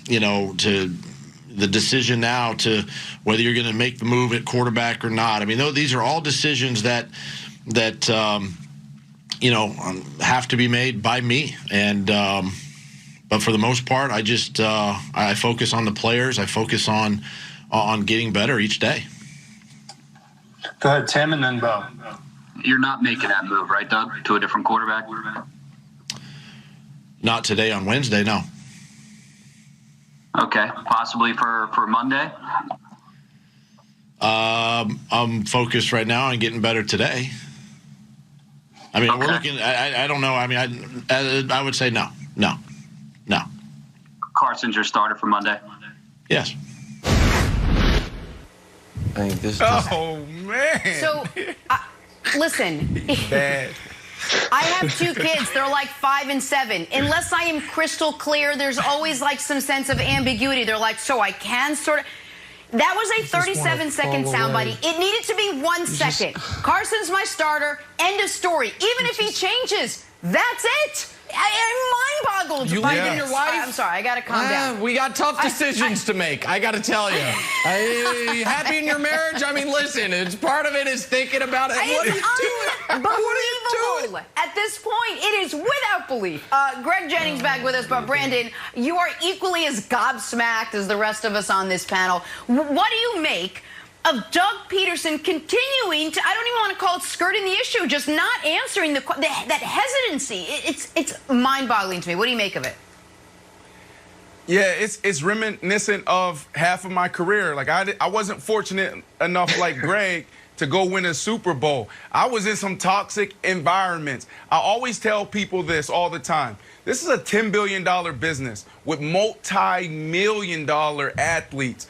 you know, to the decision now to whether you're going to make the move at quarterback or not. I mean, these are all decisions that you know, have to be made by me. And but for the most part, I just I focus on the players. I focus on getting better each day. Go ahead, Tim, and then Bo. You're not making that move, right, Doug, to a different quarterback? Not today on Wednesday, no. Okay, possibly for Monday? I'm focused right now on getting better today. I mean, we're looking. I don't know. I mean, I would say no. Carson's your starter for Monday. Yes. I think this. Oh man. So, listen. Bad. I have 2 kids. They're like 5 and 7. Unless I am crystal clear, there's always like some sense of ambiguity. They're like, so I can sort of. That was a 37-second soundbite. It needed to be 1 second. Carson's my starter. End of story. Even if he changes, that's it. I'm mind-boggled. You by leaving this. your wife? I'm sorry. I got to calm down. We got tough decisions to make, I got to tell you. You happy in your marriage? I mean, listen, it's part of it is thinking about it. What are you doing? Unbelievable. At this point, it is without belief. Greg Jennings back with us, but Brandon, you are equally as gobsmacked as the rest of us on this panel. What do you make of Doug Pedeson continuing to, I don't even want to call it skirting the issue, just not answering that hesitancy? It's mind-boggling to me. What do you make of it? Yeah, it's reminiscent of half of my career. Like I wasn't fortunate enough like Greg to go win a Super Bowl. I was in some toxic environments. I always tell people this all the time. This is a $10 billion business with multi-million-dollar athletes.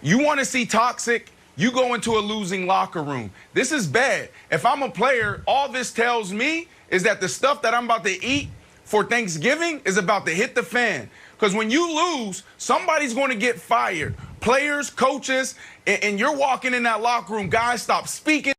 You want to see toxic? You go into a losing locker room. This is bad. If I'm a player, all this tells me is that the stuff that I'm about to eat for Thanksgiving is about to hit the fan. Because when you lose, somebody's going to get fired. Players, coaches, and you're walking in that locker room, guys stop speaking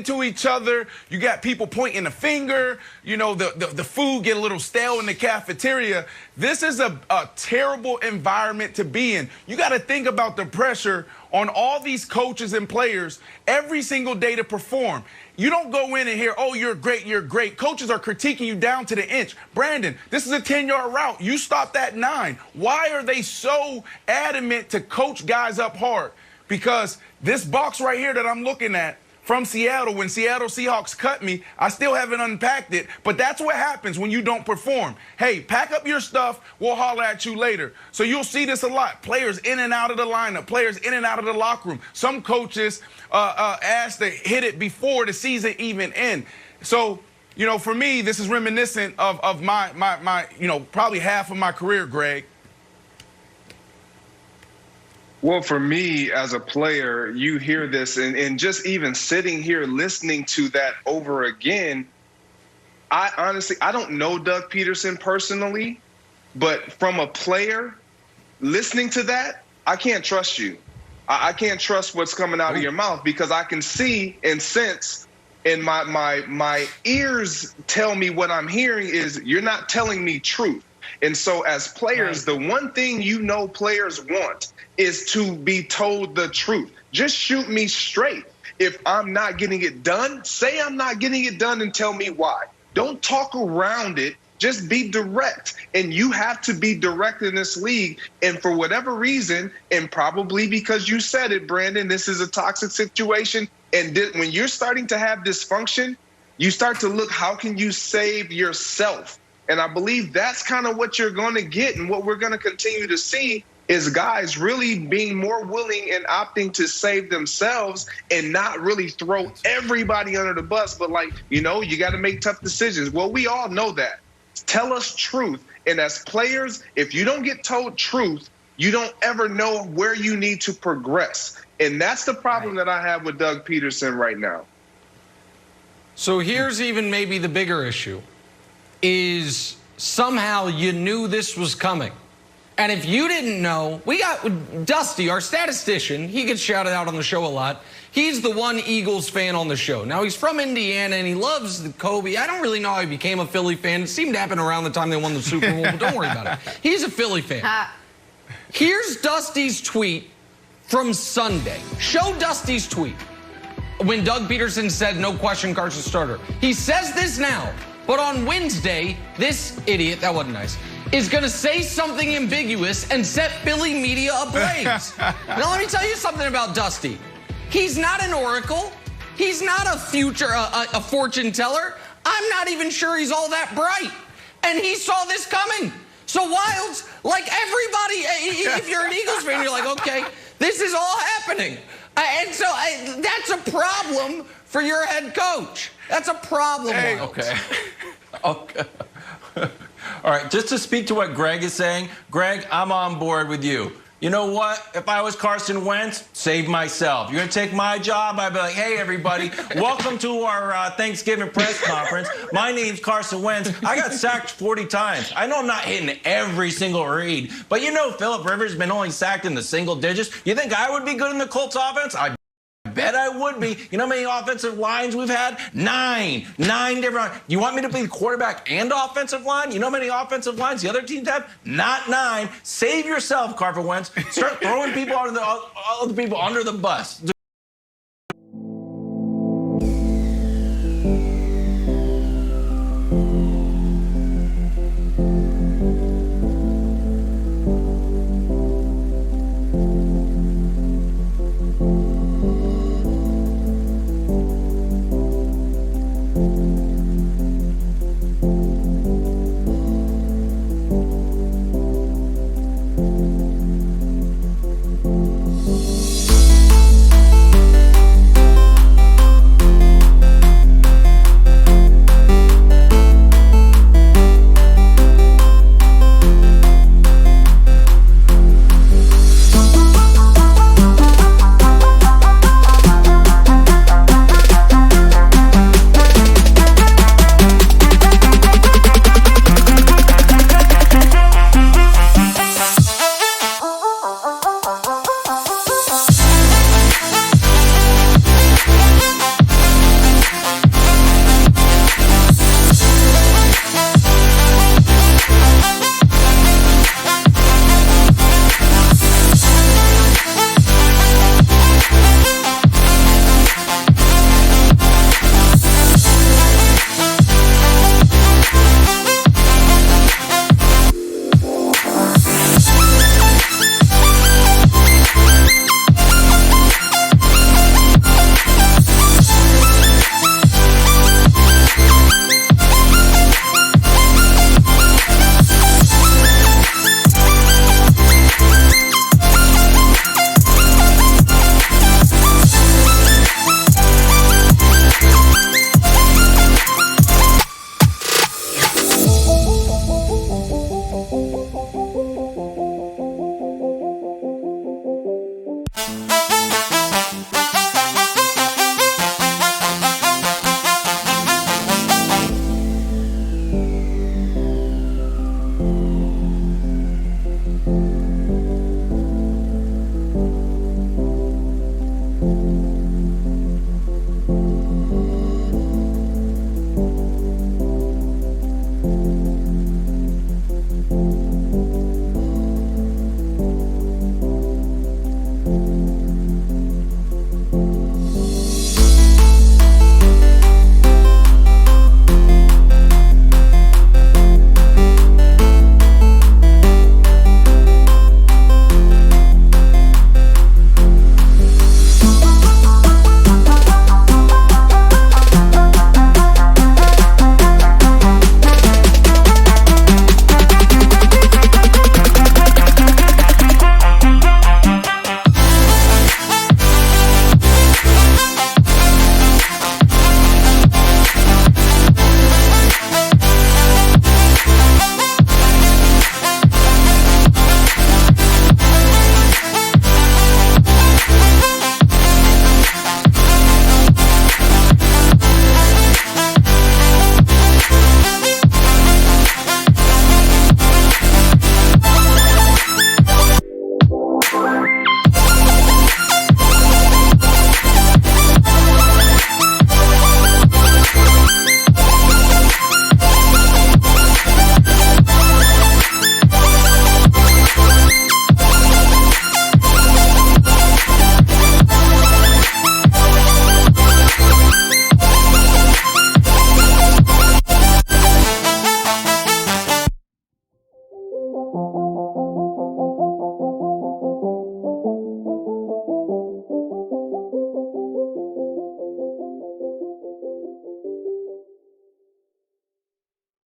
to each other. You got people pointing the finger. You know, the food get a little stale in the cafeteria. This is a terrible environment to be in. You got to think about the pressure on all these coaches and players every single day to perform. You don't go in and hear, oh, you're great, you're great. Coaches are critiquing you down to the inch. Brandon, this is a 10-yard route. You stopped at 9. Why are they so adamant to coach guys up hard? Because this box right here that I'm looking at from Seattle, when Seattle Seahawks cut me, I still haven't unpacked it. But that's what happens when you don't perform. Hey, pack up your stuff. We'll holler at you later. So you'll see this a lot. Players in and out of the lineup, players in and out of the locker room. Some coaches asked to hit it before the season even ends. So, you know, for me, this is reminiscent of my you know, probably half of my career, Greg. Well, for me as a player, you hear this and just even sitting here listening to that over again, I honestly don't know Doug Pedeson personally, but from a player listening to that, I can't trust you. I can't trust what's coming out of your mouth because I can see and sense and my ears tell me what I'm hearing is you're not telling me truth. And so as players, the one thing you know players want is to be told the truth. Just shoot me straight. If I'm not getting it done, say I'm not getting it done and tell me why. Don't talk around it. Just be direct. And you have to be direct in this league. And for whatever reason, and probably because you said it, Brandon, this is a toxic situation. And when you're starting to have dysfunction, you start to look, how can you save yourself? And I believe that's kind of what you're going to get. And what we're going to continue to see is guys really being more willing and opting to save themselves and not really throw everybody under the bus. But like, you know, you got to make tough decisions. Well, we all know that. Tell us truth. And as players, if you don't get told truth, you don't ever know where you need to progress. And that's the problem that I have with Doug Pedeson right now. So here's even maybe the bigger issue. Is somehow you knew this was coming. And if you didn't know, we got Dusty, our statistician. He gets shouted out on the show a lot. He's the one Eagles fan on the show. Now, he's from Indiana, and he loves the Kobe. I don't really know how he became a Philly fan. It seemed to happen around the time they won the Super Bowl, but don't worry about it. He's a Philly fan. Here's Dusty's tweet from Sunday. Show Dusty's tweet when Doug Pedeson said, no question, Carson starter. He says this now, but on Wednesday, this idiot, that wasn't nice, is going to say something ambiguous and set Philly media ablaze. Now, let me tell you something about Dusty. He's not an oracle. He's not a fortune teller. I'm not even sure he's all that bright. And he saw this coming. So Wilds, like everybody, if you're an Eagles fan, you're like, okay, this is all happening. And so that's a problem for your head coach. That's a problem. Hey, okay. Okay. All right, just to speak to what Greg is saying, Greg, I'm on board with you. You know what? If I was Carson Wentz, save myself. You're going to take my job? I'd be like, hey, everybody, welcome to our Thanksgiving press conference. My name's Carson Wentz. I got sacked 40 times. I know I'm not hitting every single read, but you know Phillip Rivers has been only sacked in the single digits. You think I would be good in the Colts offense? I bet I would be. You know how many offensive lines we've had? 9 different. You want me to be the quarterback and offensive line? You know how many offensive lines the other teams have? Not 9. Save yourself, Carson Wentz. Start throwing people under the bus.